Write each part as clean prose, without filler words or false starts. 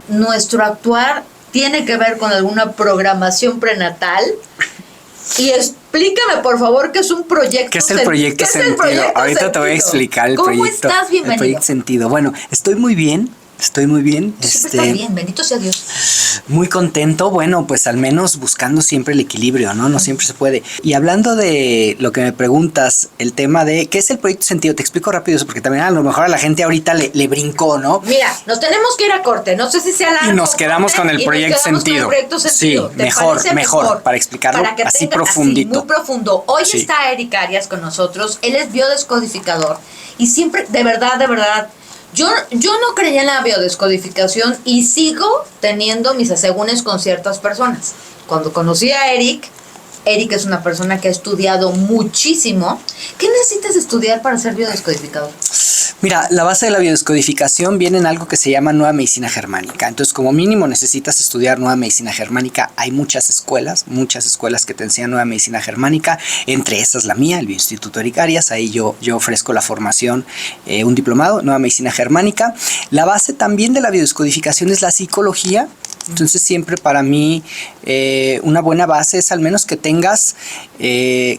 nuestro actuar tiene que ver con alguna programación prenatal. Y explícame, por favor, qué es un proyecto. ¿Qué es el proyecto sentido? Ahorita te voy a explicar el proyecto. ¿Cómo estás? Bienvenido. El proyecto sentido. Bueno, estoy muy bien. Siempre está bien, bendito sea Dios. Muy contento, bueno, pues al menos buscando siempre el equilibrio, ¿no? No siempre se puede. Y hablando de lo que me preguntas, el tema de ¿qué es el proyecto sentido? Te explico rápido eso, porque también a lo mejor a la gente ahorita le brincó, ¿no? Mira, nos tenemos que ir a corte, no sé si sea largo. Y nos quedamos con el proyecto sentido. Sí, mejor, para explicarlo para que así profundito. Así, muy profundo. Hoy está Eric Arias con nosotros, él es biodescodificador. Y siempre, de verdad, Yo no creía en la biodescodificación y sigo teniendo mis asegúnes con ciertas personas. Cuando conocí a Eric es una persona que ha estudiado muchísimo. ¿Qué necesitas estudiar para ser biodescodificador? Mira, la base de la biodescodificación viene en algo que se llama Nueva Medicina Germánica. Entonces, como mínimo necesitas estudiar Nueva Medicina Germánica. Hay muchas escuelas que te enseñan Nueva Medicina Germánica. Entre esas la mía, el Bioinstituto Eric Arias. Ahí yo ofrezco la formación, un diplomado, Nueva Medicina Germánica. La base también de la biodescodificación es la psicología. Entonces siempre para mí una buena base es al menos que tengas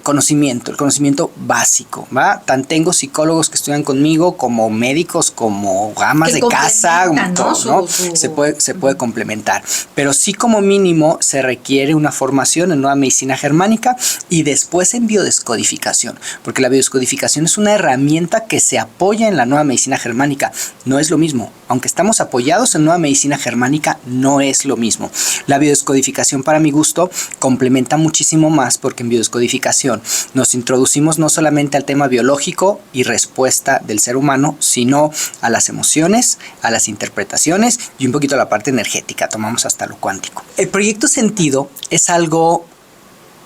conocimiento, el conocimiento básico, ¿va? Tengo psicólogos que estudian conmigo como médicos, como amas de casa, ¿no? Se puede complementar, pero sí como mínimo se requiere una formación en Nueva Medicina Germánica y después en biodescodificación, porque la biodescodificación es una herramienta que se apoya en la Nueva Medicina Germánica, no es lo mismo, aunque estamos apoyados en Nueva Medicina Germánica, no es lo mismo. La biodescodificación, para mi gusto, complementa muchísimo más porque en biodescodificación nos introducimos no solamente al tema biológico y respuesta del ser humano, sino a las emociones, a las interpretaciones y un poquito a la parte energética, tomamos hasta lo cuántico. El proyecto sentido es algo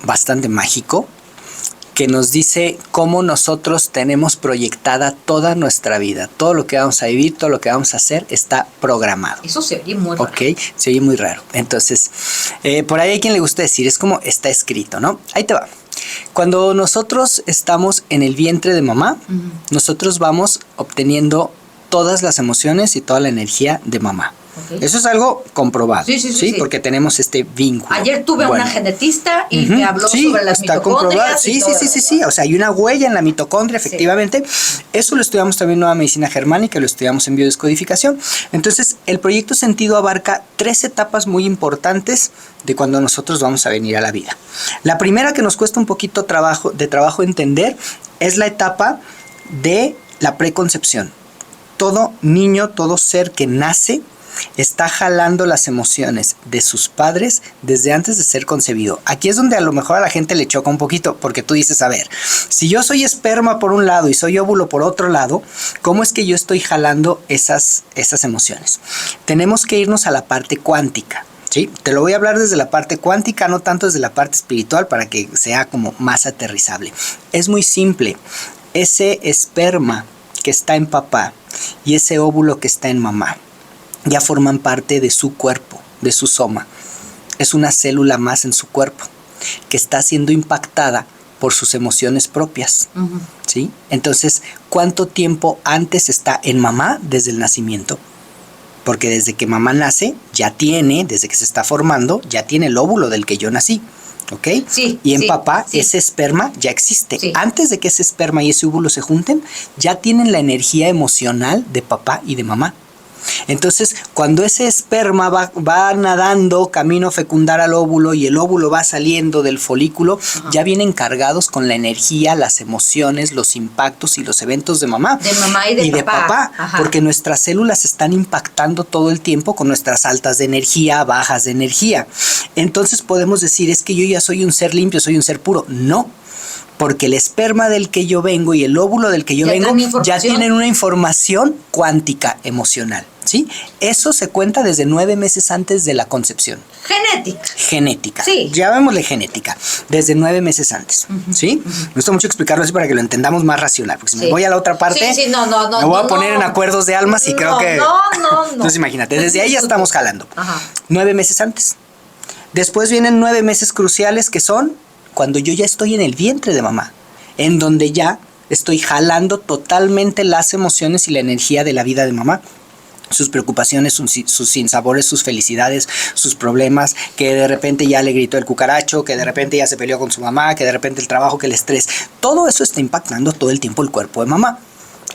bastante mágico que nos dice cómo nosotros tenemos proyectada toda nuestra vida. Todo lo que vamos a vivir, todo lo que vamos a hacer está programado. Eso se oye muy raro. Ok, se oye muy raro. Entonces, por ahí hay quien le gusta decir, es como está escrito, ¿no? Ahí te va. Cuando nosotros estamos en el vientre de mamá, nosotros vamos obteniendo todas las emociones y toda la energía de mamá. Okay. Eso es algo comprobado, sí, porque tenemos este vínculo. Ayer tuve una genetista y me habló sobre las mitocondrias. Sí, o sea, hay una huella en la mitocondria, efectivamente. Eso lo estudiamos también en Nueva Medicina Germánica, lo estudiamos en biodescodificación. Entonces, el proyecto sentido abarca 3 etapas muy importantes de cuando nosotros vamos a venir a la vida. La primera, que nos cuesta un poquito de trabajo entender, es la etapa de la preconcepción. Todo niño, todo ser que nace está jalando las emociones de sus padres desde antes de ser concebido. Aquí es donde a lo mejor a la gente le choca un poquito, porque tú dices, a ver, si yo soy esperma por un lado y soy óvulo por otro lado, ¿cómo es que yo estoy jalando esas emociones? Tenemos que irnos a la parte cuántica. ¿Sí? Te lo voy a hablar desde la parte cuántica, no tanto desde la parte espiritual, para que sea como más aterrizable. Es muy simple. Ese esperma que está en papá y ese óvulo que está en mamá ya forman parte de su cuerpo, de su soma. Es una célula más en su cuerpo que está siendo impactada por sus emociones propias. ¿Sí? Entonces, ¿cuánto tiempo antes está en mamá desde el nacimiento? Porque desde que mamá nace, desde que se está formando, ya tiene el óvulo del que yo nací. ¿Ok? Sí, y en papá, ese esperma ya existe. Sí. Antes de que ese esperma y ese óvulo se junten, ya tienen la energía emocional de papá y de mamá. Entonces, cuando ese esperma va nadando camino a fecundar al óvulo y el óvulo va saliendo del folículo, ya vienen cargados con la energía, las emociones, los impactos y los eventos de mamá. De mamá y de papá. Porque nuestras células están impactando todo el tiempo con nuestras altas de energía, bajas de energía. Entonces podemos decir, es que yo ya soy un ser limpio, soy un ser puro. No. Porque el esperma del que yo vengo y el óvulo del que yo vengo ya tienen una información cuántica emocional, ¿sí? Eso se cuenta desde 9 meses antes de la concepción. Genética. Sí. Llamémosle genética. Desde 9 meses antes, ¿sí? Me gusta mucho explicarlo así para que lo entendamos más racional. Porque si me voy a la otra parte, me voy a poner en acuerdos de almas y creo que... No. Entonces imagínate, desde ahí ya estamos jalando. 9 meses antes. Después vienen 9 meses cruciales que son cuando yo ya estoy en el vientre de mamá, en donde ya estoy jalando totalmente las emociones y la energía de la vida de mamá. sus preocupaciones, sus sinsabores, sus felicidades, sus problemas, que de repente ya le gritó el cucaracho, que de repente ya se peleó con su mamá, que de repente el trabajo, que el estrés. Todo eso está impactando todo el tiempo el cuerpo de mamá.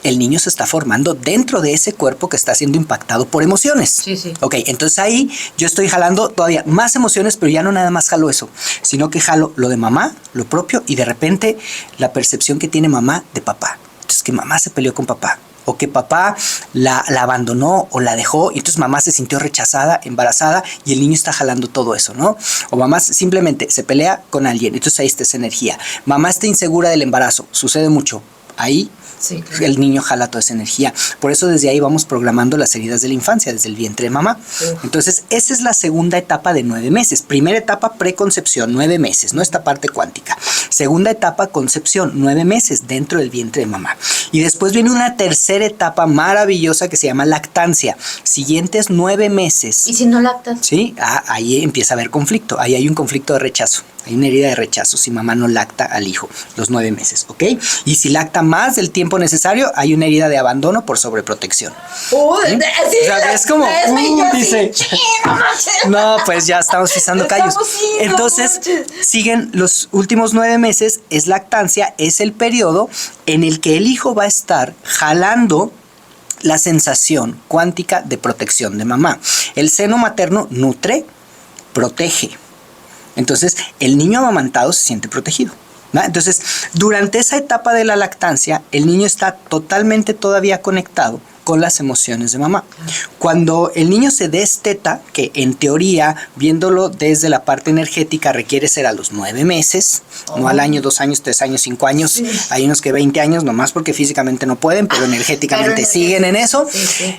El niño se está formando dentro de ese cuerpo que está siendo impactado por emociones. Sí, sí. Ok, entonces ahí yo estoy jalando todavía más emociones, pero ya no nada más jalo eso, sino que jalo lo de mamá, lo propio, y de repente la percepción que tiene mamá de papá. Entonces que mamá se peleó con papá, o que papá la abandonó o la dejó, y entonces mamá se sintió rechazada, embarazada, y el niño está jalando todo eso, ¿no? O mamá simplemente se pelea con alguien, entonces ahí está esa energía. Mamá está insegura del embarazo, sucede mucho. Ahí sí, claro, el niño jala toda esa energía. Por eso desde ahí vamos programando las heridas de la infancia, desde el vientre de mamá. Entonces esa es la segunda etapa de 9 meses. Primera etapa, preconcepción, 9 meses, ¿no? Esta parte cuántica. Segunda etapa, concepción, 9 meses dentro del vientre de mamá. Y después viene una tercera etapa maravillosa que se llama lactancia. Siguientes 9 meses. ¿Y si no lactas? Sí, ahí empieza a haber conflicto. Ahí hay un conflicto de rechazo. Hay una herida de rechazo si mamá no lacta al hijo los 9 meses, ¿ok? Y si lacta más del tiempo necesario, hay una herida de abandono por sobreprotección. ¿Sí? O sea, es como, dice, no, pues ya estamos pisando callos. Entonces, siguen los últimos 9 meses, es lactancia, es el periodo en el que el hijo va a estar jalando la sensación cuántica de protección de mamá. El seno materno nutre, protege. Entonces, el niño amamantado se siente protegido, ¿no? Entonces, durante esa etapa de la lactancia, el niño está totalmente todavía conectado con las emociones de mamá. Cuando el niño se desteta, que en teoría, viéndolo desde la parte energética, requiere ser a los 9 meses, no al año, 2 años, 3 años, 5 años. Sí. Hay unos que 20 años, nomás porque físicamente no pueden, pero energéticamente siguen en eso. Sí, sí.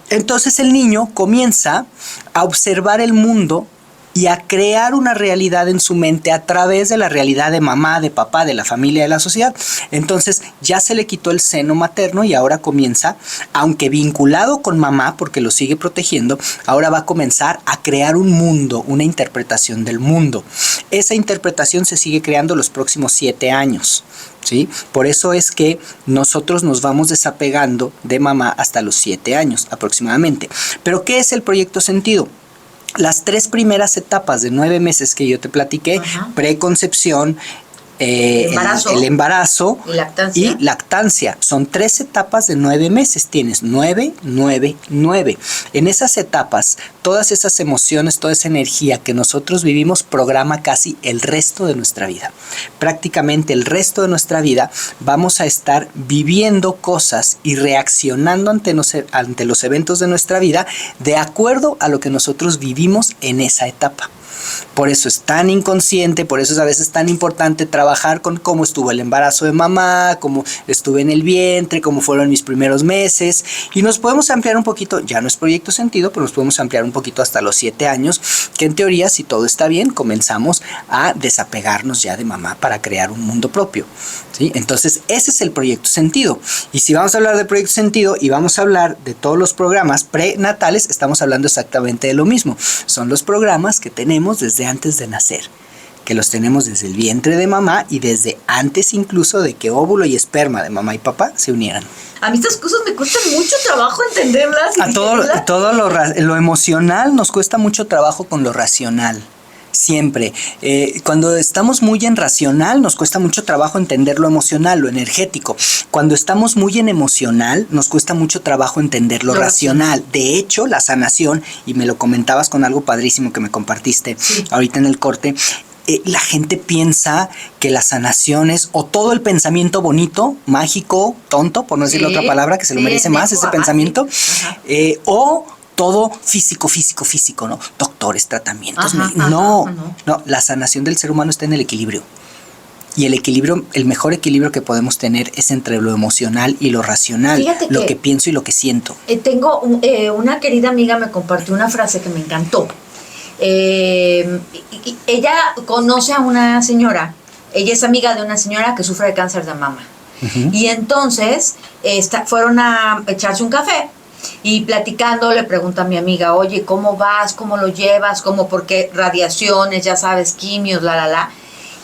Entonces el niño comienza a observar el mundo y a crear una realidad en su mente a través de la realidad de mamá, de papá, de la familia, de la sociedad. Entonces ya se le quitó el seno materno y ahora comienza, aunque vinculado con mamá porque lo sigue protegiendo, ahora va a comenzar a crear un mundo, una interpretación del mundo. Esa interpretación se sigue creando los próximos 7 años. ¿Sí? Por eso es que nosotros nos vamos desapegando de mamá hasta los 7 años aproximadamente. ¿Pero qué es el proyecto sentido? Las 3 primeras etapas de 9 meses que yo te platiqué, preconcepción, el embarazo y lactancia. Son 3 etapas de 9 meses. Tienes 9, 9, 9. En esas etapas, todas esas emociones, toda esa energía que nosotros vivimos programa casi el resto de nuestra vida. Prácticamente el resto de nuestra vida vamos a estar viviendo cosas y reaccionando ante los eventos de nuestra vida de acuerdo a lo que nosotros vivimos en esa etapa. Por eso es tan inconsciente, por eso es a veces tan importante trabajar con cómo estuvo el embarazo de mamá, cómo estuve en el vientre, cómo fueron mis primeros meses. Y nos podemos ampliar un poquito, ya no es proyecto sentido, pero nos podemos ampliar un poquito hasta los 7 años, que en teoría, si todo está bien, comenzamos a desapegarnos ya de mamá para crear un mundo propio, ¿sí? Entonces, ese es el proyecto sentido. Y si vamos a hablar de proyecto sentido y vamos a hablar de todos los programas prenatales, estamos hablando exactamente de lo mismo. Son los programas que tenemos desde antes de nacer, que los tenemos desde el vientre de mamá y desde antes incluso de que óvulo y esperma de mamá y papá se unieran. A mí estas cosas me cuestan mucho trabajo entenderlas. A todo lo emocional nos cuesta mucho trabajo con lo racional. Siempre. Cuando estamos muy en racional, nos cuesta mucho trabajo entender lo emocional, lo energético. Cuando estamos muy en emocional, nos cuesta mucho trabajo entender lo racional. De hecho, la sanación, y me lo comentabas con algo padrísimo que me compartiste ahorita en el corte, la gente piensa que las sanaciones o todo el pensamiento bonito, mágico, tonto, por no decir otra palabra, que se lo merece más ese pensamiento, o todo físico, ¿no? Doctores, tratamientos. No, la sanación del ser humano está en el equilibrio. Y el equilibrio, el mejor equilibrio que podemos tener es entre lo emocional y lo racional, lo que pienso y lo que siento. Tengo una querida amiga me compartió una frase que me encantó. Ella conoce a una señora, ella es amiga de una señora que sufre de cáncer de mama. Y entonces fueron a echarse un café. Y platicando le pregunta a mi amiga, oye, ¿cómo vas? ¿Cómo lo llevas? ¿Cómo? Porque radiaciones, ya sabes, quimios,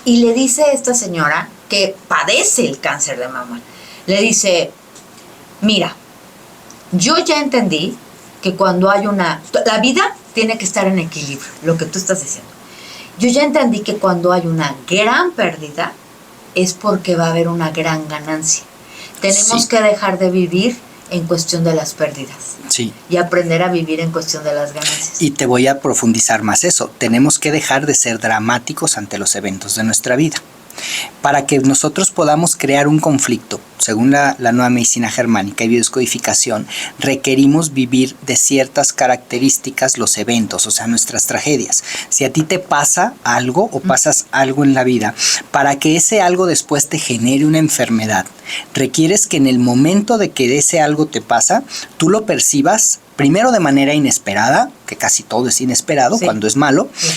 Y le dice esta señora que padece el cáncer de mama, le dice, mira, yo ya entendí que cuando hay la vida tiene que estar en equilibrio, lo que tú estás diciendo. Yo ya entendí que cuando hay una gran pérdida es porque va a haber una gran ganancia. Tenemos que dejar de vivir en cuestión de las pérdidas. Sí. Y aprender a vivir en cuestión de las ganancias. Y te voy a profundizar más eso. Tenemos que dejar de ser dramáticos ante los eventos de nuestra vida. Para que nosotros podamos crear un conflicto, según la nueva medicina germánica y biodescodificación, requerimos vivir de ciertas características los eventos, o sea, nuestras tragedias. Si a ti te pasa algo o pasas algo en la vida, para que ese algo después te genere una enfermedad, requieres que en el momento de que ese algo te pasa, tú lo percibas primero de manera inesperada, que casi todo es inesperado cuando es malo. Sí.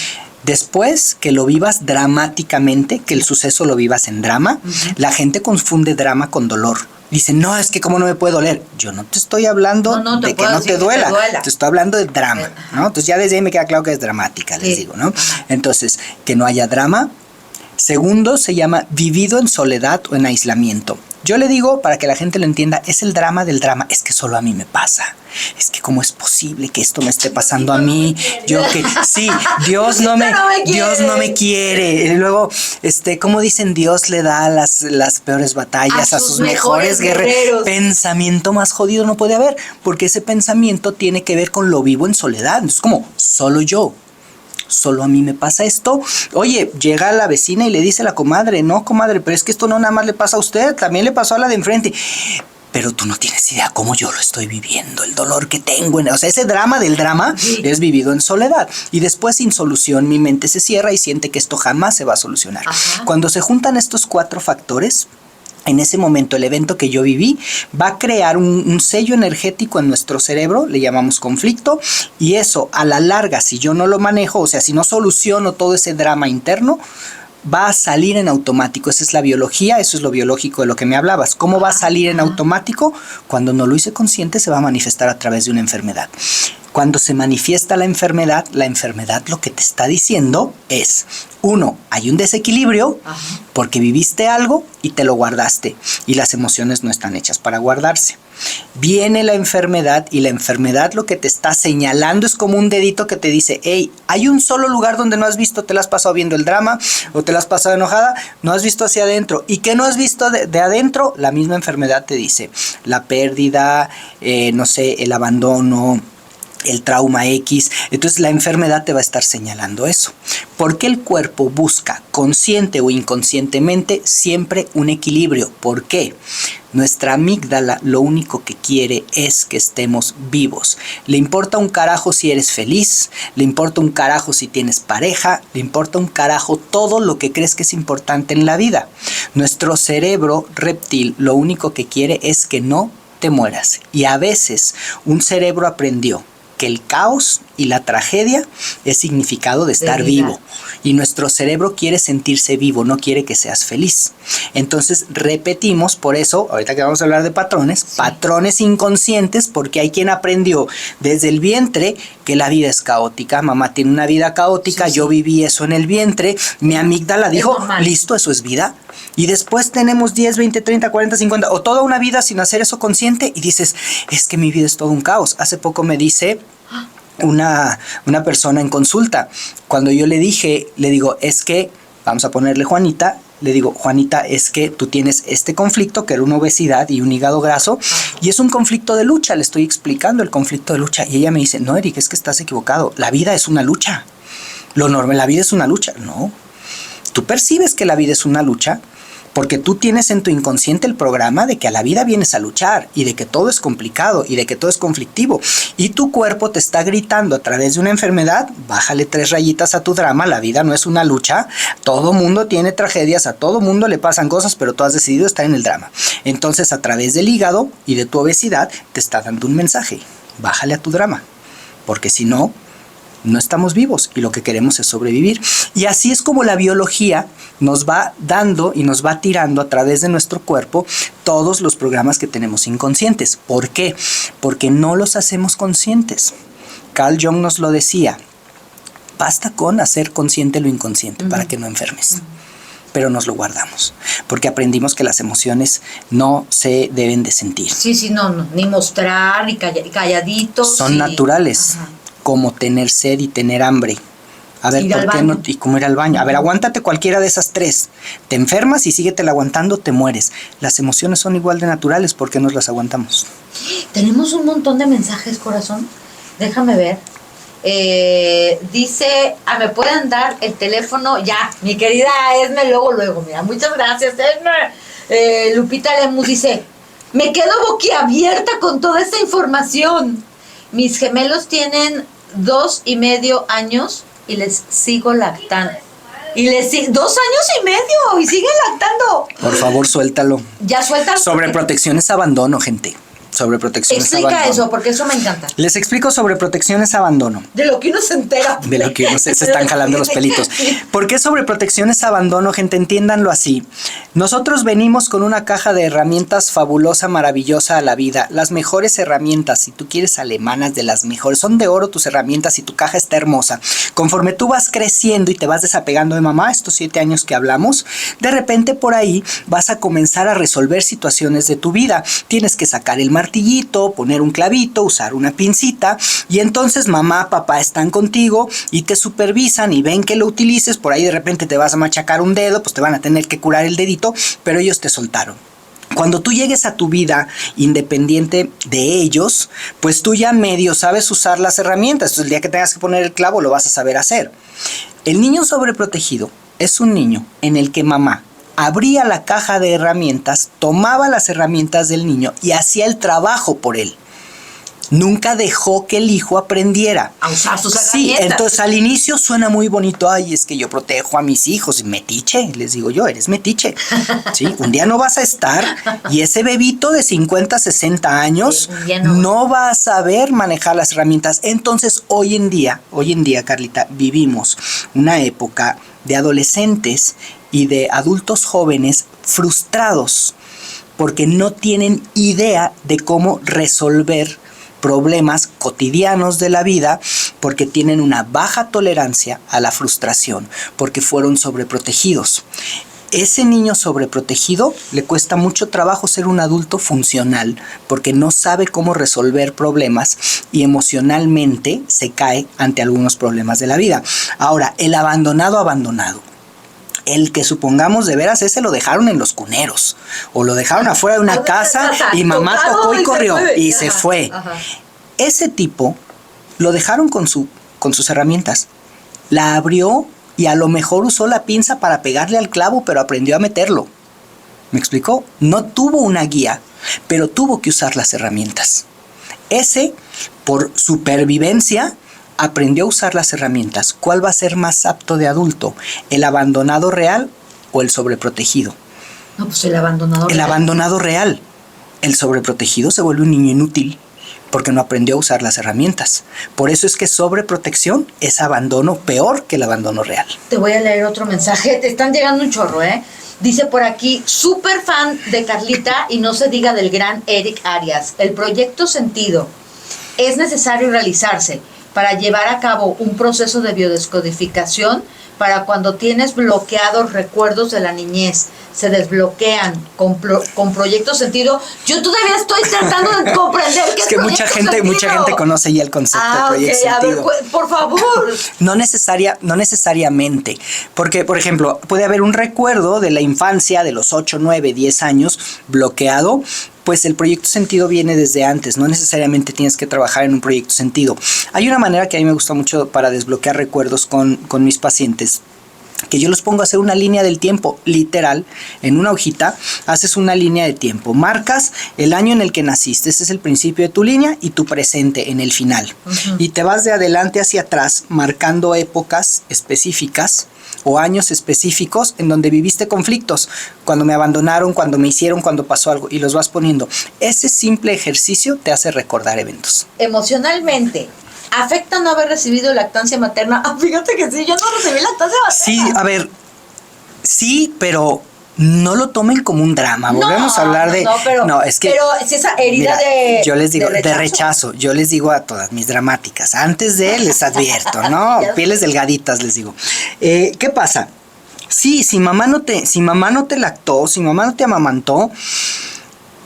Después que lo vivas dramáticamente, que el suceso lo vivas en drama, la gente confunde drama con dolor. Dicen, no, es que cómo no me puede doler. Yo no te estoy hablando de que no te duela. Te estoy hablando de drama, ¿no? Entonces ya desde ahí me queda claro que es dramática, les digo, ¿no? Entonces, que no haya drama. Segundo, se llama vivido en soledad o en aislamiento. Yo le digo, para que la gente lo entienda, es el drama del drama. Es que solo a mí me pasa. Es que cómo es posible que esto me esté pasando a mí. Yo que, sí, Dios no me quiere. Y luego, ¿cómo dicen? Dios le da las peores batallas a sus mejores guerreros. Pensamiento más jodido no puede haber, porque ese pensamiento tiene que ver con lo vivo en soledad. Es como, solo yo. Solo a mí me pasa esto. Oye, llega la vecina y le dice a la comadre, no, comadre, pero es que esto no nada más le pasa a usted, también le pasó a la de enfrente. Pero tú no tienes idea cómo yo lo estoy viviendo, el dolor que tengo. O sea, ese drama del drama es vivido en soledad. Y después, sin solución, mi mente se cierra y siente que esto jamás se va a solucionar. Ajá. Cuando se juntan estos 4 factores, en ese momento el evento que yo viví va a crear un sello energético en nuestro cerebro, le llamamos conflicto, y eso a la larga, si yo no lo manejo, o sea, si no soluciono todo ese drama interno, va a salir en automático. Esa es la biología, eso es lo biológico de lo que me hablabas. ¿Cómo va a salir en automático? Cuando no lo hice consciente, se va a manifestar a través de una enfermedad. Cuando se manifiesta la enfermedad lo que te está diciendo es, 1, hay un desequilibrio porque viviste algo y te lo guardaste y las emociones no están hechas para guardarse. Viene la enfermedad y la enfermedad lo que te está señalando es como un dedito que te dice, hey, hay un solo lugar donde no has visto, te la has pasado viendo el drama o te la has pasado enojada, no has visto hacia adentro. ¿Y qué no has visto de adentro? La misma enfermedad te dice, la pérdida, no sé, el abandono, el trauma X. Entonces la enfermedad te va a estar señalando eso. Porque el cuerpo busca, consciente o inconscientemente, siempre un equilibrio. ¿Por qué? Nuestra amígdala lo único que quiere es que estemos vivos. Le importa un carajo si eres feliz, le importa un carajo si tienes pareja, le importa un carajo todo lo que crees que es importante en la vida. Nuestro cerebro reptil lo único que quiere es que no te mueras. Y a veces un cerebro aprendió que el caos y la tragedia es significado de estar vivo. Y nuestro cerebro quiere sentirse vivo, no quiere que seas feliz. Entonces repetimos, por eso, ahorita que vamos a hablar de patrones, patrones inconscientes, porque hay quien aprendió desde el vientre que la vida es caótica. Mamá tiene una vida caótica, yo viví eso en el vientre, mi amígdala dijo, listo, eso es vida. Y después tenemos 10, 20, 30, 40, 50 o toda una vida sin hacer eso consciente y dices, es que mi vida es todo un caos. Hace poco me dice una persona en consulta, cuando yo le digo, es que, vamos a ponerle Juanita, le digo, Juanita, es que tú tienes este conflicto, que era una obesidad y un hígado graso, y es un conflicto de lucha, le estoy explicando el conflicto de lucha, y ella me dice, no, Eric, es que estás equivocado, la vida es una lucha, lo normal, la vida es una lucha. No, tú percibes que la vida es una lucha, porque tú tienes en tu inconsciente el programa de que a la vida vienes a luchar y de que todo es complicado y de que todo es conflictivo. Y tu cuerpo te está gritando a través de una enfermedad, bájale 3 rayitas a tu drama, la vida no es una lucha, todo mundo tiene tragedias, a todo mundo le pasan cosas, pero tú has decidido estar en el drama. Entonces a través del hígado y de tu obesidad te está dando un mensaje, bájale a tu drama, porque si no, no estamos vivos y lo que queremos es sobrevivir. Y así es como la biología nos va dando y nos va tirando a través de nuestro cuerpo todos los programas que tenemos inconscientes. ¿Por qué? Porque no los hacemos conscientes. Carl Jung nos lo decía, basta con hacer consciente lo inconsciente para que no enfermes. pero nos lo guardamos, porque aprendimos que las emociones no se deben de sentir. Sí, no, ni mostrar, ni calladitos. Son naturales, ajá, como tener sed y tener hambre. A ver, ¿por qué no? ¿Y cómo ir al baño? A ver, aguántate cualquiera de esas tres. Te enfermas y síguetela aguantando, te mueres. Las emociones son igual de naturales, ¿por qué nos las aguantamos? Tenemos un montón de mensajes, corazón. Déjame ver. Dice, ¿me pueden dar el teléfono? Ya, mi querida Esme, luego, mira, muchas gracias, Esme. Lupita Lemus dice, me quedo boquiabierta con toda esta información. Mis gemelos tienen 2.5 años y les sigo lactando. 2 años y medio y siguen lactando. Por favor, suéltalo. Ya suéltalo. Sobreprotección es abandono, gente. Sobreprotección es abandono. Explica eso, porque eso me encanta. Les explico. Sobreprotección es abandono. De lo que uno se entera. De lo que uno se están jalando los pelitos. ¿Por qué sobreprotección es abandono, gente? Entiéndanlo así. Nosotros venimos con una caja de herramientas fabulosa, maravillosa a la vida. Las mejores herramientas, si tú quieres alemanas, de las mejores. Son de oro tus herramientas y tu caja está hermosa. Conforme tú vas creciendo y te vas desapegando de mamá, estos 7 años que hablamos, de repente por ahí vas a comenzar a resolver situaciones de tu vida. Tienes que sacar el martillito, poner un clavito, usar una pincita, y entonces mamá, papá están contigo y te supervisan y ven que lo utilices. Por ahí de repente te vas a machacar un dedo, pues te van a tener que curar el dedito, pero ellos te soltaron. Cuando tú llegues a tu vida independiente de ellos, pues tú ya medio sabes usar las herramientas. Entonces el día que tengas que poner el clavo lo vas a saber hacer. El niño sobreprotegido es un niño en el que mamá abría la caja de herramientas, tomaba las herramientas del niño y hacía el trabajo por él. Nunca dejó que el hijo aprendiera a usar sus herramientas. Sí, entonces al inicio suena muy bonito. Ay, es que yo protejo a mis hijos. Metiche, les digo yo, eres metiche. Sí, un día no vas a estar y ese bebito de 50, 60 años no va a saber manejar las herramientas. Entonces hoy en día, Carlita, vivimos una época de adolescentes y de adultos jóvenes frustrados porque no tienen idea de cómo resolver problemas cotidianos de la vida, porque tienen una baja tolerancia a la frustración, porque fueron sobreprotegidos. Ese niño sobreprotegido le cuesta mucho trabajo ser un adulto funcional, porque no sabe cómo resolver problemas y emocionalmente se cae ante algunos problemas de la vida. Ahora, el abandonado, el que supongamos de veras ese lo dejaron en los cuneros o lo dejaron afuera de una casa y mamá tocó y corrió y se fue. Ese tipo lo dejaron con sus herramientas. La abrió y a lo mejor usó la pinza para pegarle al clavo, pero aprendió a meterlo. ¿Me explicó? No tuvo una guía, pero tuvo que usar las herramientas. Ese, por supervivencia, aprendió a usar las herramientas. ¿Cuál va a ser más apto de adulto? ¿El abandonado real o el sobreprotegido? No, pues el abandonado real. El abandonado real. El sobreprotegido se vuelve un niño inútil porque no aprendió a usar las herramientas. Por eso es que sobreprotección es abandono peor que el abandono real. Te voy a leer otro mensaje. Te están llegando un chorro, ¿eh? Dice por aquí, súper fan de Carlita y no se diga del gran Eric Arias. El proyecto Sentido es necesario realizarse para llevar a cabo un proceso de biodescodificación para cuando tienes bloqueados recuerdos de la niñez, se desbloquean con Proyecto Sentido. Yo todavía estoy tratando de comprender qué es mucha gente conoce ya el concepto de Proyecto Sentido. A ver, por favor. No necesariamente, porque por ejemplo, puede haber un recuerdo de la infancia de los 8, 9, 10 años bloqueado. Pues el proyecto sentido viene desde antes, no necesariamente tienes que trabajar en un proyecto sentido. Hay una manera que a mí me gusta mucho para desbloquear recuerdos con mis pacientes, que yo los pongo a hacer una línea del tiempo, literal, en una hojita, haces una línea de tiempo, marcas el año en el que naciste, este es el principio de tu línea y tu presente en el final. Y te vas de adelante hacia atrás, marcando épocas específicas, o años específicos en donde viviste conflictos, cuando me abandonaron, cuando me hicieron, cuando pasó algo, y los vas poniendo. Ese simple ejercicio te hace recordar eventos. Emocionalmente, ¿afecta no haber recibido lactancia materna? Fíjate que sí, yo no recibí lactancia materna. Sí, a ver, sí, pero no lo tomen como un drama. Volvemos a hablar de... pero es si esa herida, mira, yo les digo, de rechazo. Yo les digo a todas mis dramáticas, antes de les advierto, ¿no? Pieles delgaditas, les digo. ¿Qué pasa? Sí, si mamá no te lactó, si mamá no te amamantó,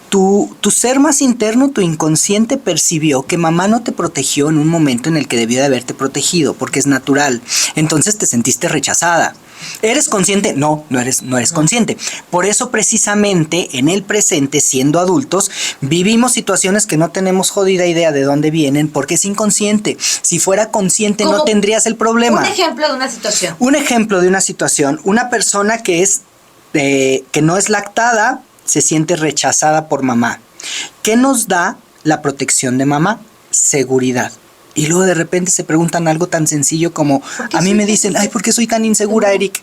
tu ser más interno, tu inconsciente percibió que mamá no te protegió en un momento en el que debió de haberte protegido, porque es natural. Entonces te sentiste rechazada. ¿Eres consciente? No, no eres consciente. Por eso precisamente en el presente, siendo adultos, vivimos situaciones que no tenemos jodida idea de dónde vienen porque es inconsciente. Si fuera consciente no tendrías el problema. Un ejemplo de una situación. Un ejemplo de una situación. Una persona que no es lactada se siente rechazada por mamá. ¿Qué nos da la protección de mamá? Seguridad. Y luego de repente se preguntan algo tan sencillo como, a mí me dicen, ay, ¿por qué soy tan insegura, Eric?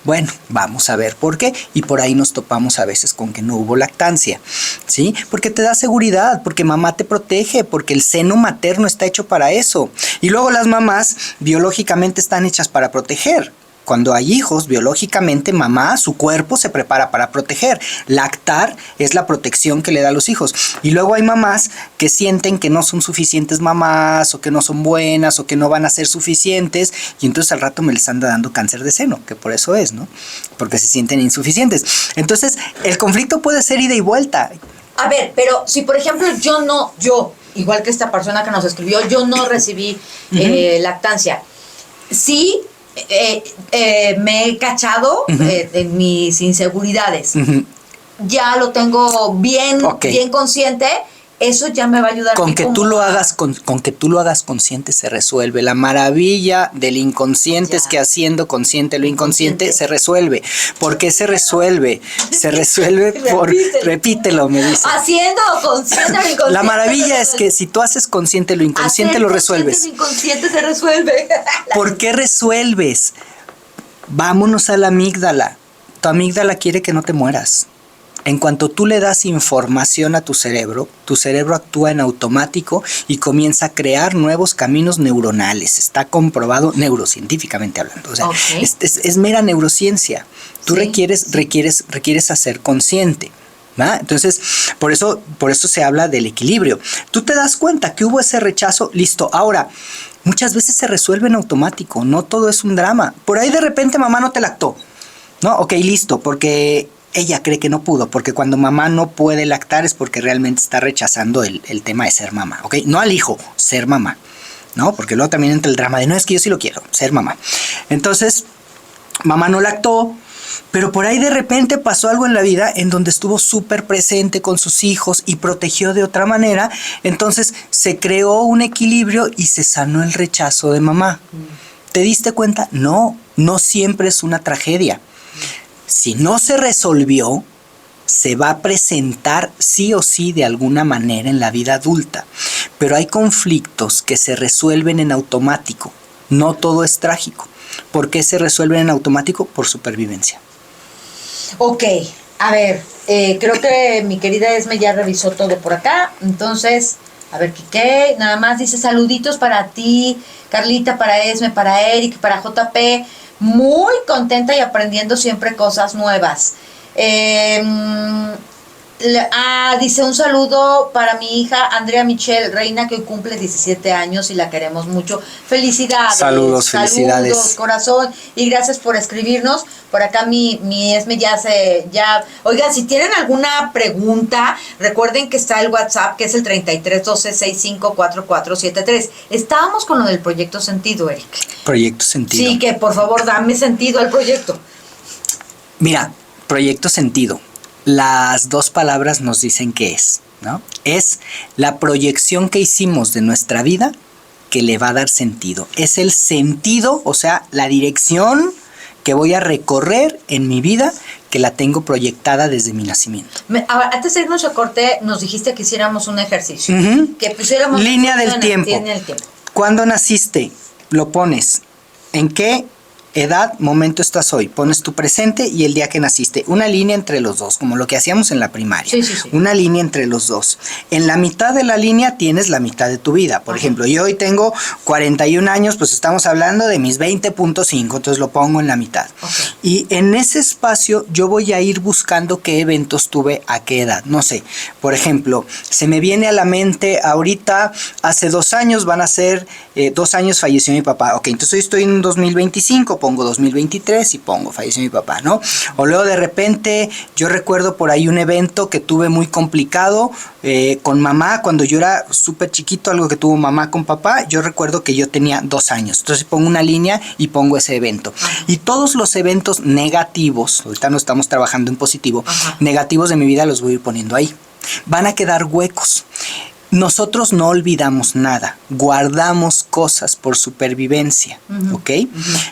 Bueno, vamos a ver por qué. Y por ahí nos topamos a veces con que no hubo lactancia, ¿sí? Porque te da seguridad, porque mamá te protege, porque el seno materno está hecho para eso. Y luego las mamás biológicamente están hechas para proteger. Cuando hay hijos, biológicamente mamá, su cuerpo se prepara para proteger. Lactar es la protección que le da a los hijos. Y luego hay mamás que sienten que no son suficientes mamás, o que no son buenas, o que no van a ser suficientes, y entonces al rato me les anda dando cáncer de seno, que por eso es, ¿no? Porque se sienten insuficientes. Entonces, el conflicto puede ser ida y vuelta. A ver, pero si por ejemplo yo, igual que esta persona que nos escribió, yo no recibí lactancia. Sí. Me he cachado en mis inseguridades. Ya lo tengo bien consciente. Eso ya me va a ayudar. Con que tú lo hagas consciente se resuelve. La maravilla del inconsciente es que haciendo consciente lo inconsciente se resuelve. ¿Por qué se resuelve? Se resuelve por... Repítelo, me dice. Haciendo consciente lo inconsciente. La maravilla es que si tú haces consciente lo inconsciente lo resuelves. Lo inconsciente se resuelve. ¿Por qué resuelves? Vámonos a la amígdala. Tu amígdala quiere que no te mueras. En cuanto tú le das información a tu cerebro actúa en automático y comienza a crear nuevos caminos neuronales. Está comprobado neurocientíficamente hablando. O sea, es mera neurociencia. Tú requieres hacer consciente. ¿Va? Entonces, por eso se habla del equilibrio. Tú te das cuenta que hubo ese rechazo, listo. Ahora, muchas veces se resuelve en automático. No todo es un drama. Por ahí de repente mamá no te lactó. No, ok, listo, porque ella cree que no pudo, porque cuando mamá no puede lactar es porque realmente está rechazando el tema de ser mamá, ¿ok? No al hijo, ser mamá, ¿no? Porque luego también entra el drama de, no, es que yo sí lo quiero, ser mamá. Entonces, mamá no lactó, pero por ahí de repente pasó algo en la vida en donde estuvo súper presente con sus hijos y protegió de otra manera, entonces se creó un equilibrio y se sanó el rechazo de mamá. ¿Te diste cuenta? No siempre es una tragedia. Si no se resolvió, se va a presentar sí o sí de alguna manera en la vida adulta. Pero hay conflictos que se resuelven en automático. No todo es trágico. ¿Por qué se resuelven en automático? Por supervivencia. Ok, a ver, creo que mi querida Esme ya revisó todo por acá. Entonces, a ver, Quique, nada más dice saluditos para ti, Carlita, para Esme, para Eric, para JP. Muy contenta y aprendiendo siempre cosas nuevas. Dice un saludo para mi hija Andrea Michelle Reina, que hoy cumple 17 años y la queremos mucho. Felicidades. Saludos, felicidades. Saludos, corazón. Y gracias por escribirnos. Por acá mi Esme Oigan, si tienen alguna pregunta, recuerden que está el WhatsApp, que es el 3312654473. Estábamos con lo del proyecto Sentido, Eric. Proyecto Sentido. Sí, que por favor dame sentido al proyecto. Mira, proyecto Sentido. Las dos palabras nos dicen qué es, ¿no? Es la proyección que hicimos de nuestra vida que le va a dar sentido. Es el sentido, o sea, la dirección que voy a recorrer en mi vida, que la tengo proyectada desde mi nacimiento. Antes de irnos a corte, nos dijiste que hiciéramos un ejercicio. Que pusiéramos línea del tiempo. ¿Cuándo naciste? Lo pones. ¿En qué edad, momento estás hoy? Pones tu presente y el día que naciste. Una línea entre los dos, como lo que hacíamos en la primaria. Sí. Una línea entre los dos. En la mitad de la línea tienes la mitad de tu vida. Por ejemplo, yo hoy tengo 41 años, pues estamos hablando de mis 20.5, entonces lo pongo en la mitad. Y en ese espacio yo voy a ir buscando qué eventos tuve a qué edad. No sé, por ejemplo, se me viene a la mente ahorita, hace 2 años van a ser 2 años falleció mi papá. Ok, entonces hoy estoy en 2025, pongo 2023 y pongo falleció mi papá, ¿no? O luego de repente yo recuerdo por ahí un evento que tuve muy complicado con mamá cuando yo era súper chiquito, algo que tuvo mamá con papá. Yo recuerdo que yo tenía 2 años, entonces pongo una línea y pongo ese evento. Y todos los eventos negativos, ahorita no estamos trabajando en positivo, negativos de mi vida los voy a ir poniendo ahí. Van a quedar huecos. Nosotros no olvidamos nada, guardamos cosas por supervivencia, ¿ok?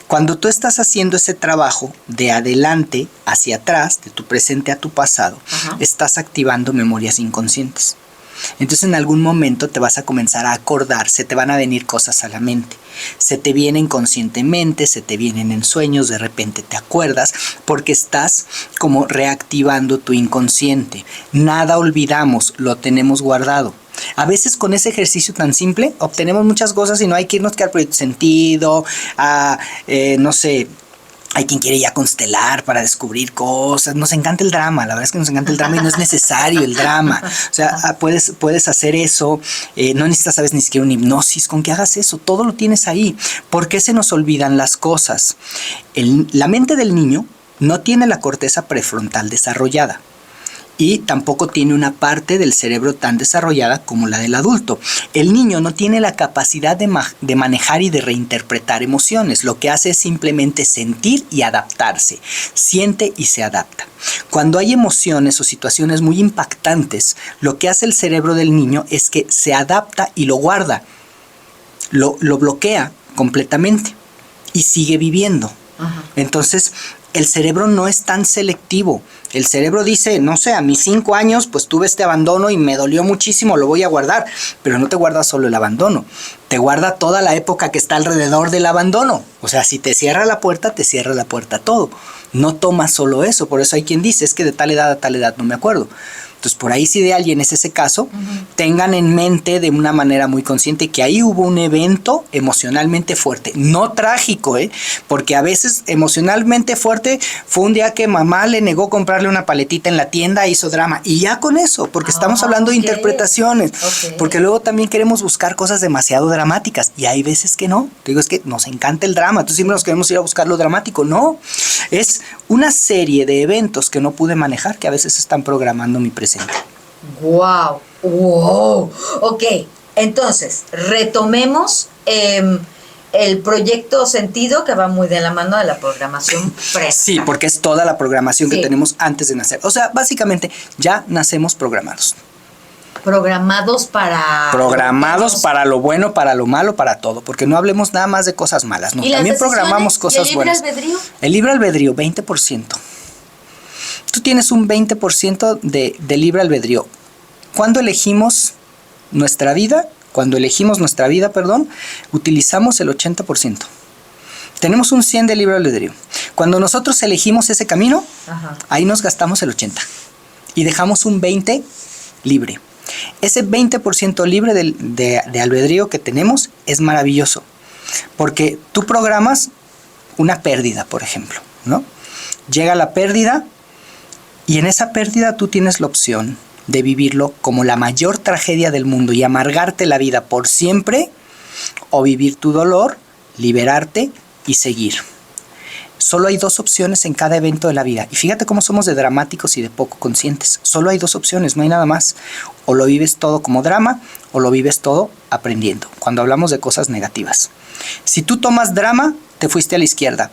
Cuando tú estás haciendo ese trabajo de adelante hacia atrás, de tu presente a tu pasado, estás activando memorias inconscientes. Entonces en algún momento te vas a comenzar a acordar, se te van a venir cosas a la mente, se te vienen conscientemente, se te vienen en sueños, de repente te acuerdas porque estás como reactivando tu inconsciente. Nada olvidamos, lo tenemos guardado. A veces con ese ejercicio tan simple obtenemos muchas cosas y no hay que irnos al proyecto sentido, no sé. Hay quien quiere ya constelar para descubrir cosas. Nos encanta el drama, la verdad es que nos encanta el drama y no es necesario el drama. O sea, puedes hacer eso, no necesitas, sabes, ni siquiera una hipnosis. Con que hagas eso, todo lo tienes ahí. ¿Por qué se nos olvidan las cosas? La mente del niño no tiene la corteza prefrontal desarrollada. Y tampoco tiene una parte del cerebro tan desarrollada como la del adulto. El niño no tiene la capacidad de manejar y de reinterpretar emociones. Lo que hace es simplemente sentir y adaptarse. Siente y se adapta. Cuando hay emociones o situaciones muy impactantes, lo que hace el cerebro del niño es que se adapta y lo guarda. Lo bloquea completamente y sigue viviendo. Entonces, el cerebro no es tan selectivo. El cerebro dice, no sé, a mis 5 años pues tuve este abandono y me dolió muchísimo, lo voy a guardar. Pero no te guarda solo el abandono, te guarda toda la época que está alrededor del abandono. O sea, si te cierra la puerta, te cierra la puerta todo. No toma solo eso, por eso hay quien dice, es que de tal edad a tal edad no me acuerdo. Entonces, por ahí si de alguien es ese caso, tengan en mente de una manera muy consciente que ahí hubo un evento emocionalmente fuerte, no trágico, porque a veces emocionalmente fuerte fue un día que mamá le negó comprarle una paletita en la tienda, hizo drama, y ya con eso, porque estamos hablando de interpretaciones, porque luego también queremos buscar cosas demasiado dramáticas, y hay veces que no. Te digo, es que nos encanta el drama, entonces siempre nos queremos ir a buscar lo dramático. No, es una serie de eventos que no pude manejar que a veces están programando mi presente. Wow, wow. Ok, entonces retomemos el proyecto sentido, que va muy de la mano de la programación prenatal. Sí, porque es toda la programación que tenemos antes de nacer. O sea, básicamente ya nacemos programados. Programados para lo bueno, para lo malo, para todo. Porque no hablemos nada más de cosas malas, no. También programamos cosas buenas. ¿Y el libre albedrío? El libre albedrío, 20%. Tú tienes un 20% de libre albedrío. Cuando elegimos nuestra vida, utilizamos el 80%. Tenemos un 100 de libre albedrío. Cuando nosotros elegimos ese camino, ahí nos gastamos el 80 y dejamos un 20 libre. Ese 20% libre de albedrío que tenemos es maravilloso, porque tú programas una pérdida, por ejemplo, ¿no? Llega la pérdida y en esa pérdida tú tienes la opción de vivirlo como la mayor tragedia del mundo y amargarte la vida por siempre, o vivir tu dolor, liberarte y seguir. Solo hay 2 opciones en cada evento de la vida. Y fíjate cómo somos de dramáticos y de poco conscientes. Solo hay 2 opciones, no hay nada más. O lo vives todo como drama, o lo vives todo aprendiendo, cuando hablamos de cosas negativas. Si tú tomas drama, te fuiste a la izquierda.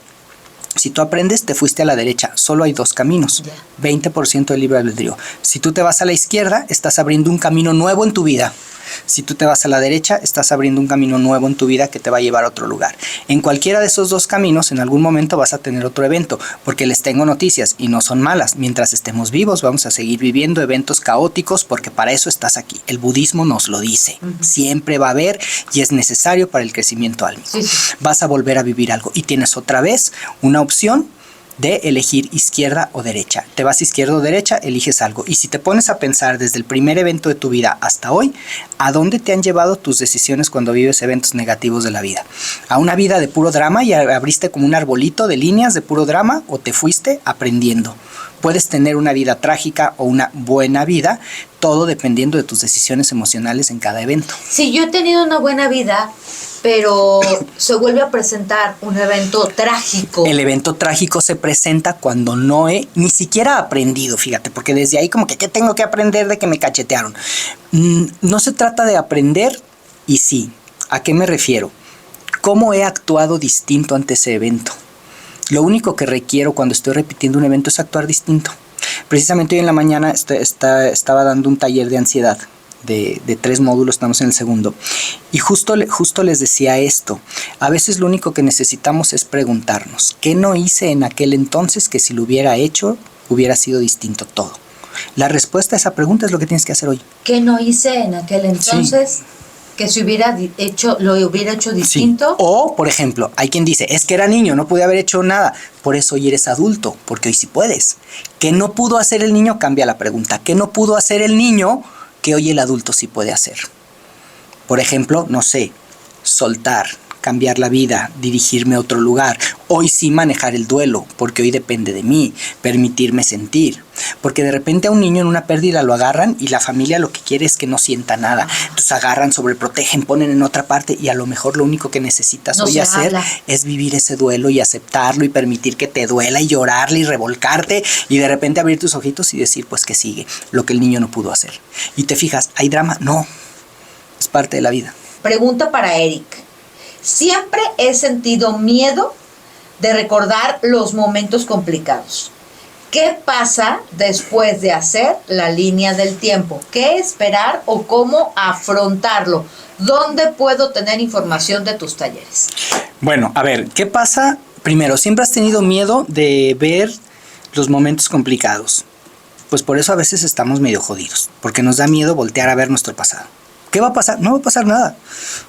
Si tú aprendes, te fuiste a la derecha. Solo hay 2 caminos. 20% de libre albedrío. Si tú te vas a la izquierda, estás abriendo un camino nuevo en tu vida. Si tú te vas a la derecha, estás abriendo un camino nuevo en tu vida que te va a llevar a otro lugar. En cualquiera de esos 2 caminos, en algún momento vas a tener otro evento, porque les tengo noticias y no son malas. Mientras estemos vivos, vamos a seguir viviendo eventos caóticos, porque para eso estás aquí. El budismo nos lo dice. Siempre va a haber y es necesario para el crecimiento álmico. Vas a volver a vivir algo y tienes otra vez una opción de elegir izquierda o derecha. Te vas izquierda o derecha, eliges algo. Y si te pones a pensar desde el primer evento de tu vida hasta hoy, ¿a dónde te han llevado tus decisiones cuando vives eventos negativos de la vida? ¿A una vida de puro drama y abriste como un arbolito de líneas de puro drama, o te fuiste aprendiendo? puedes tener una vida trágica o una buena vida, todo dependiendo de tus decisiones emocionales en cada evento. Si yo he tenido una buena vida, pero se vuelve a presentar un evento trágico. El evento trágico se presenta cuando no he ni siquiera aprendido, fíjate, porque desde ahí como que ¿qué tengo que aprender de que me cachetearon? No se trata de aprender y sí. ¿A qué me refiero? ¿Cómo he actuado distinto ante ese evento? Lo único que requiero cuando estoy repitiendo un evento es actuar distinto. Precisamente hoy en la mañana estaba dando un taller de ansiedad de 3 módulos, estamos en el segundo. Y justo les decía esto. A veces lo único que necesitamos es preguntarnos, ¿qué no hice en aquel entonces que si lo hubiera hecho hubiera sido distinto todo? La respuesta a esa pregunta es lo que tienes que hacer hoy. ¿Qué no hice en aquel entonces? Sí. Que si lo hubiera hecho distinto. Sí. O, por ejemplo, hay quien dice, es que era niño, no pude haber hecho nada. Por eso hoy eres adulto, porque hoy sí puedes. ¿Qué no pudo hacer el niño? Cambia la pregunta. ¿Qué no pudo hacer el niño que hoy el adulto sí puede hacer? Por ejemplo, no sé, soltar, cambiar la vida, dirigirme a otro lugar. Hoy sí manejar el duelo, porque hoy depende de mí, permitirme sentir. Porque de repente a un niño en una pérdida lo agarran y la familia lo que quiere es que no sienta nada. Entonces agarran, sobreprotegen, ponen en otra parte y a lo mejor lo único que necesitas hoy hacer es vivir ese duelo y aceptarlo y permitir que te duela y llorarle y revolcarte y de repente abrir tus ojitos y decir pues que sigue, lo que el niño no pudo hacer. Y te fijas, ¿hay drama? No, es parte de la vida. Pregunta para Eric. Siempre he sentido miedo de recordar los momentos complicados. ¿Qué pasa después de hacer la línea del tiempo? ¿Qué esperar o cómo afrontarlo? ¿Dónde puedo tener información de tus talleres? Bueno, a ver, ¿qué pasa? Primero, ¿siempre has tenido miedo de ver los momentos complicados? Pues por eso a veces estamos medio jodidos, porque nos da miedo voltear a ver nuestro pasado. ¿Qué va a pasar? No va a pasar nada.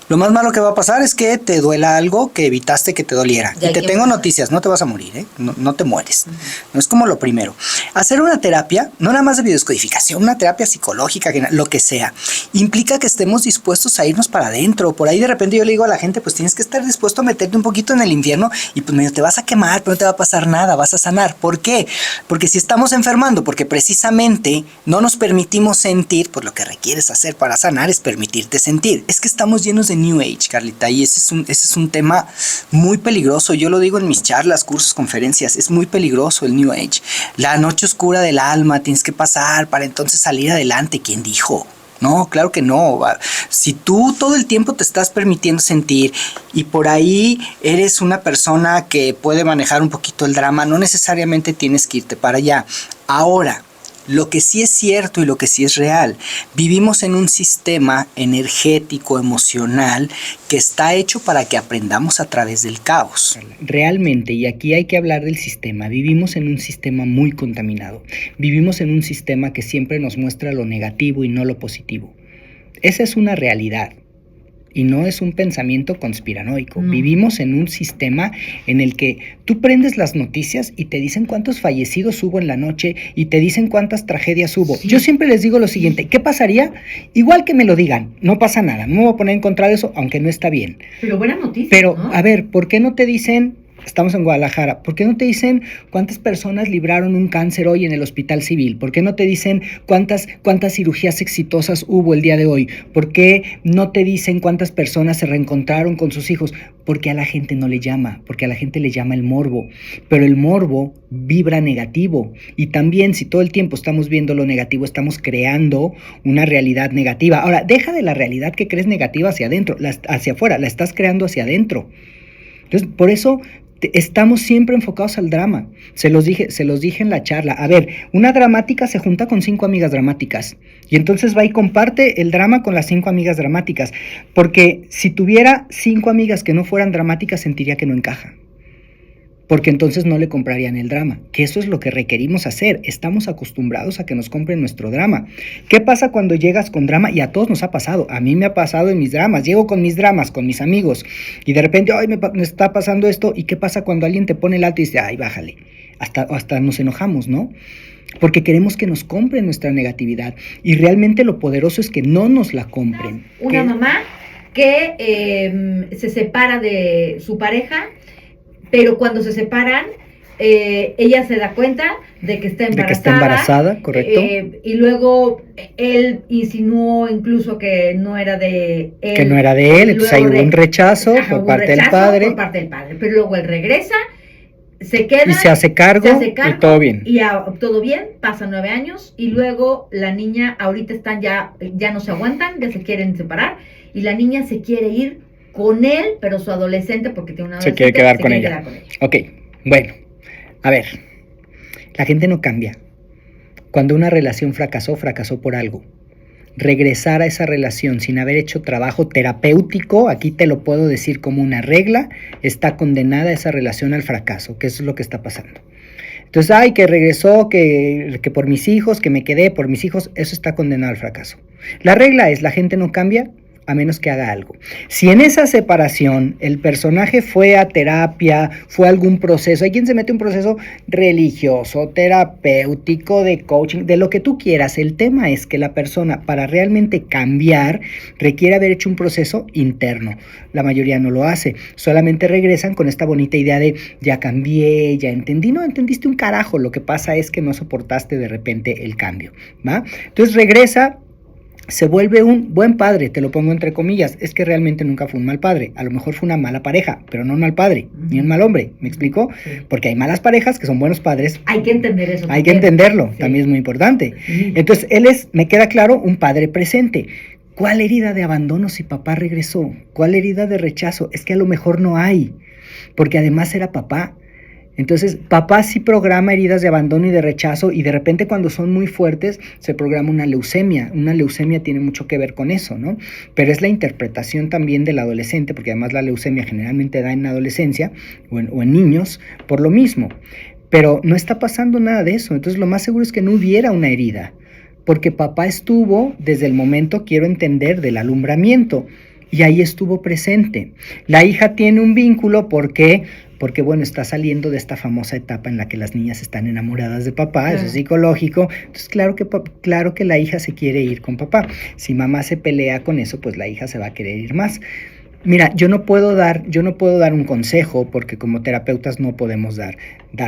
Lo más malo que va a pasar es que te duela algo que evitaste que te doliera. Y te tengo noticias, no te vas a morir, ¿eh? No te mueres. No es como lo primero. Hacer una terapia, no nada más de biodescodificación, una terapia psicológica, lo que sea, implica que estemos dispuestos a irnos para adentro. Por ahí de repente yo le digo a la gente, pues tienes que estar dispuesto a meterte un poquito en el infierno y pues medio te vas a quemar, pero no te va a pasar nada, vas a sanar. ¿Por qué? Porque si estamos enfermando, porque precisamente no nos permitimos sentir, pues lo que requieres hacer para sanar es permitirte sentir. Es que estamos llenos de New Age, Carlita, y ese es un tema muy peligroso. Yo lo digo en mis charlas, cursos, conferencias, es muy peligroso el New Age. La noche oscura del alma tienes que pasar para entonces salir adelante. ¿Quién dijo? No, claro que no. Si tú todo el tiempo te estás permitiendo sentir y por ahí eres una persona que puede manejar un poquito el drama, no necesariamente tienes que irte para allá. Ahora, lo que sí es cierto y lo que sí es real, vivimos en un sistema energético, emocional, que está hecho para que aprendamos a través del caos. Realmente, y aquí hay que hablar del sistema, vivimos en un sistema muy contaminado. Vivimos en un sistema que siempre nos muestra lo negativo y no lo positivo. Esa es una realidad. Y no es un pensamiento conspiranoico. No. Vivimos en un sistema en el que tú prendes las noticias y te dicen cuántos fallecidos hubo en la noche y te dicen cuántas tragedias hubo. Sí. Yo siempre les digo lo siguiente, ¿qué pasaría? Igual que me lo digan, no pasa nada, no me voy a poner en contra de eso, aunque no está bien. Pero buena noticia, Pero, ¿no? A ver, ¿por qué no te dicen... Estamos en Guadalajara. ¿Por qué no te dicen cuántas personas libraron un cáncer hoy en el hospital civil? ¿Por qué no te dicen cuántas cirugías exitosas hubo el día de hoy? ¿Por qué no te dicen cuántas personas se reencontraron con sus hijos? Porque a la gente no le llama, porque a la gente le llama el morbo. Pero el morbo vibra negativo. Y también si todo el tiempo estamos viendo lo negativo, estamos creando una realidad negativa. Ahora, deja de la realidad que crees negativa hacia adentro, hacia afuera, la estás creando hacia adentro. Entonces, por eso... estamos siempre enfocados al drama. Se los dije en la charla. A ver, una dramática se junta con 5 amigas dramáticas. Y entonces va y comparte el drama con las 5 amigas dramáticas. Porque si tuviera 5 amigas que no fueran dramáticas, sentiría que no encaja. Porque entonces no le comprarían el drama. Que eso es lo que requerimos hacer. Estamos acostumbrados a que nos compren nuestro drama. ¿Qué pasa cuando llegas con drama? Y a todos nos ha pasado. A mí me ha pasado en mis dramas. Llego con mis dramas, con mis amigos. Y de repente, ay, me está pasando esto. ¿Y qué pasa cuando alguien te pone el alto y dice, ay, bájale? Hasta nos enojamos, ¿no? Porque queremos que nos compren nuestra negatividad. Y realmente lo poderoso es que no nos la compren. Una mamá que se separa de su pareja, pero cuando se separan, ella se da cuenta de que está embarazada. De que está embarazada, correcto. Y luego él insinuó incluso que no era de él. Que no era de él, entonces ahí hubo un rechazo por parte del padre. Por parte del padre. Pero luego él regresa, se queda. Y se hace cargo y todo bien. Y todo bien, pasan 9 años y luego la niña, ahorita están ya no se aguantan, ya se quieren separar y la niña se quiere ir con él, pero su adolescente, porque tiene una adolescente, se quiere quedar con ella. Ok, bueno, a ver, la gente no cambia. Cuando una relación fracasó, fracasó por algo. Regresar a esa relación sin haber hecho trabajo terapéutico, aquí te lo puedo decir como una regla, está condenada esa relación al fracaso, que eso es lo que está pasando. Entonces, que regresó, que por mis hijos, que me quedé por mis hijos, eso está condenado al fracaso. La regla es, la gente no cambia a menos que haga algo. Si en esa separación el personaje fue a terapia, fue a algún proceso, hay quien se mete en un proceso religioso, terapéutico, de coaching, de lo que tú quieras. El tema es que la persona, para realmente cambiar, requiere haber hecho un proceso interno. La mayoría no lo hace, solamente regresan con esta bonita idea de ya cambié, ya entendí. No entendiste un carajo, lo que pasa es que no soportaste de repente el cambio, ¿va? Entonces regresa, se vuelve un buen padre, te lo pongo entre comillas, es que realmente nunca fue un mal padre, a lo mejor fue una mala pareja, pero no un mal padre, ni un mal hombre, ¿me explico? Sí. Porque hay malas parejas que son buenos padres. Hay que entender eso. Hay que entenderlo, sí. También es muy importante. Sí. Entonces, él es, me queda claro, un padre presente. ¿Cuál herida de abandono si papá regresó? ¿Cuál herida de rechazo? Es que a lo mejor no hay, porque además era papá. Entonces, papá sí programa heridas de abandono y de rechazo y de repente cuando son muy fuertes se programa una leucemia. Una leucemia tiene mucho que ver con eso, ¿no? Pero es la interpretación también del adolescente, porque además la leucemia generalmente da en adolescencia o en niños por lo mismo. Pero no está pasando nada de eso. Entonces, lo más seguro es que no hubiera una herida, porque papá estuvo desde el momento, quiero entender, del alumbramiento. Y ahí estuvo presente. La hija tiene un vínculo porque bueno, está saliendo de esta famosa etapa en la que las niñas están enamoradas de papá, eso es psicológico. Entonces, claro que la hija se quiere ir con papá. Si mamá se pelea con eso, pues la hija se va a querer ir más. Mira, yo no puedo dar un consejo porque como terapeutas no podemos dar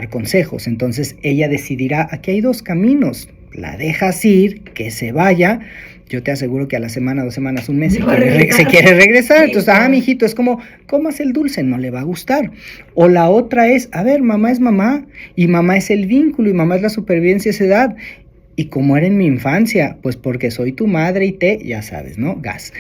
consejos. Entonces, ella decidirá, aquí hay 2 caminos. La dejas ir, que se vaya. Yo te aseguro que a la semana, 2 semanas, un mes se quiere regresar. Sí, entonces, mijito, es como, comas el dulce, no le va a gustar. O la otra es, a ver, mamá es mamá, y mamá es el vínculo, y mamá es la supervivencia a esa edad. Y como era en mi infancia, pues porque soy tu madre y ya sabes, ¿no? Gas.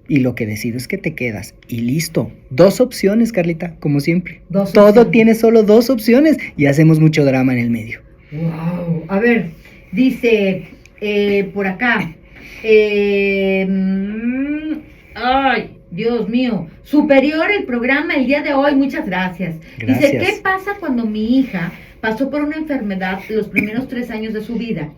Y lo que decido es que te quedas. Y listo. 2 opciones, Carlita, como siempre. Todo tiene solo 2 opciones y hacemos mucho drama en el medio. Wow. A ver, dice por acá. Ay, Dios mío, superior el programa el día de hoy, muchas gracias. Dice, ¿qué pasa cuando mi hija pasó por una enfermedad los primeros 3 años de su vida?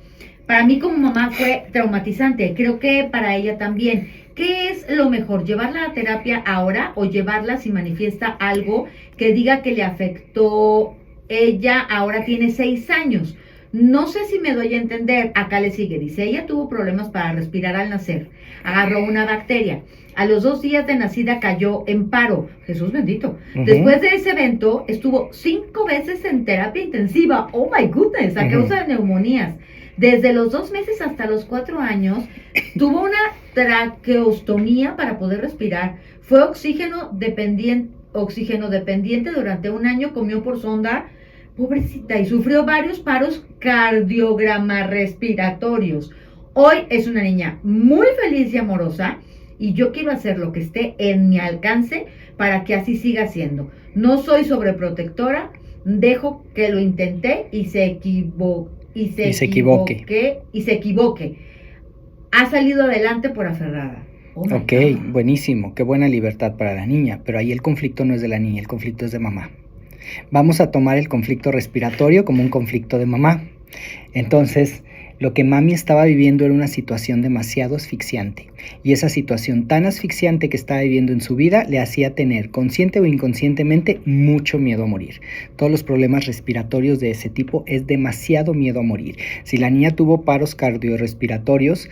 Para mí como mamá fue traumatizante, creo que para ella también. ¿Qué es lo mejor, llevarla a terapia ahora o llevarla si manifiesta algo que diga que le afectó? Ella ahora tiene 6 años. No sé si me doy a entender, acá le sigue, dice, ella tuvo problemas para respirar al nacer, agarró una bacteria, a los 2 días de nacida cayó en paro, Jesús bendito, Después de ese evento estuvo 5 veces en terapia intensiva, oh my goodness, a causa de neumonías, desde los 2 meses hasta los 4 años, tuvo una traqueostomía para poder respirar, fue oxígeno dependiente durante 1 año, comió por sonda, pobrecita, y sufrió varios paros cardiograma respiratorios. Hoy es una niña muy feliz y amorosa y yo quiero hacer lo que esté en mi alcance para que así siga siendo. No soy sobreprotectora, dejo que lo intenté y se equivoque. Ha salido adelante por aferrada. Ok, buenísimo, qué buena libertad para la niña, pero ahí el conflicto no es de la niña, el conflicto es de mamá. Vamos a tomar el conflicto respiratorio como un conflicto de mamá. Entonces, lo que mami estaba viviendo era una situación demasiado asfixiante. Y esa situación tan asfixiante que estaba viviendo en su vida le hacía tener, consciente o inconscientemente, mucho miedo a morir. Todos los problemas respiratorios de ese tipo es demasiado miedo a morir. Si la niña tuvo paros cardiorrespiratorios,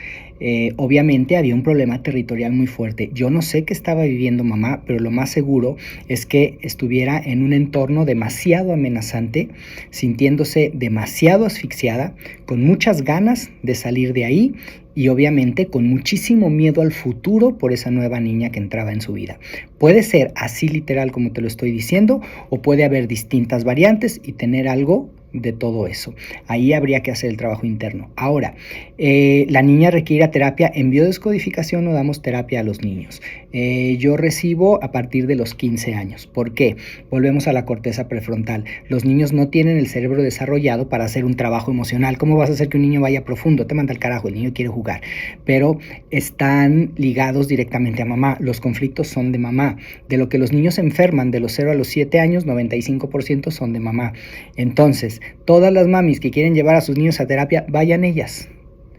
obviamente había un problema territorial muy fuerte. Yo no sé qué estaba viviendo mamá, pero lo más seguro es que estuviera en un entorno demasiado amenazante, sintiéndose demasiado asfixiada, con muchas ganas de salir de ahí y obviamente con muchísimo miedo al futuro por esa nueva niña que entraba en su vida. Puede ser así literal como te lo estoy diciendo, o puede haber distintas variantes y tener algo de todo eso. Ahí habría que hacer el trabajo interno. Ahora, la niña requiere terapia. En biodescodificación no damos terapia a los niños. Yo recibo a partir de los 15 años. ¿Por qué? Volvemos a la corteza prefrontal. Los niños no tienen el cerebro desarrollado para hacer un trabajo emocional. ¿Cómo vas a hacer que un niño vaya profundo? Te manda al carajo, el niño quiere jugar. Pero están ligados directamente a mamá. Los conflictos son de mamá. De lo que los niños se enferman de los 0 a los 7 años, 95% son de mamá. Entonces, todas las mamis que quieren llevar a sus niños a terapia, vayan ellas.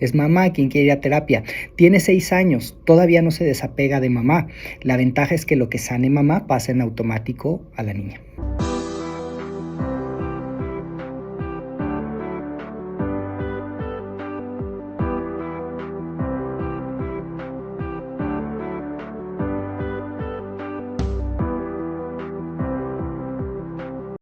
Es mamá quien quiere ir a terapia. Tiene 6 años, todavía no se desapega de mamá. La ventaja es que lo que sane mamá pasa en automático a la niña.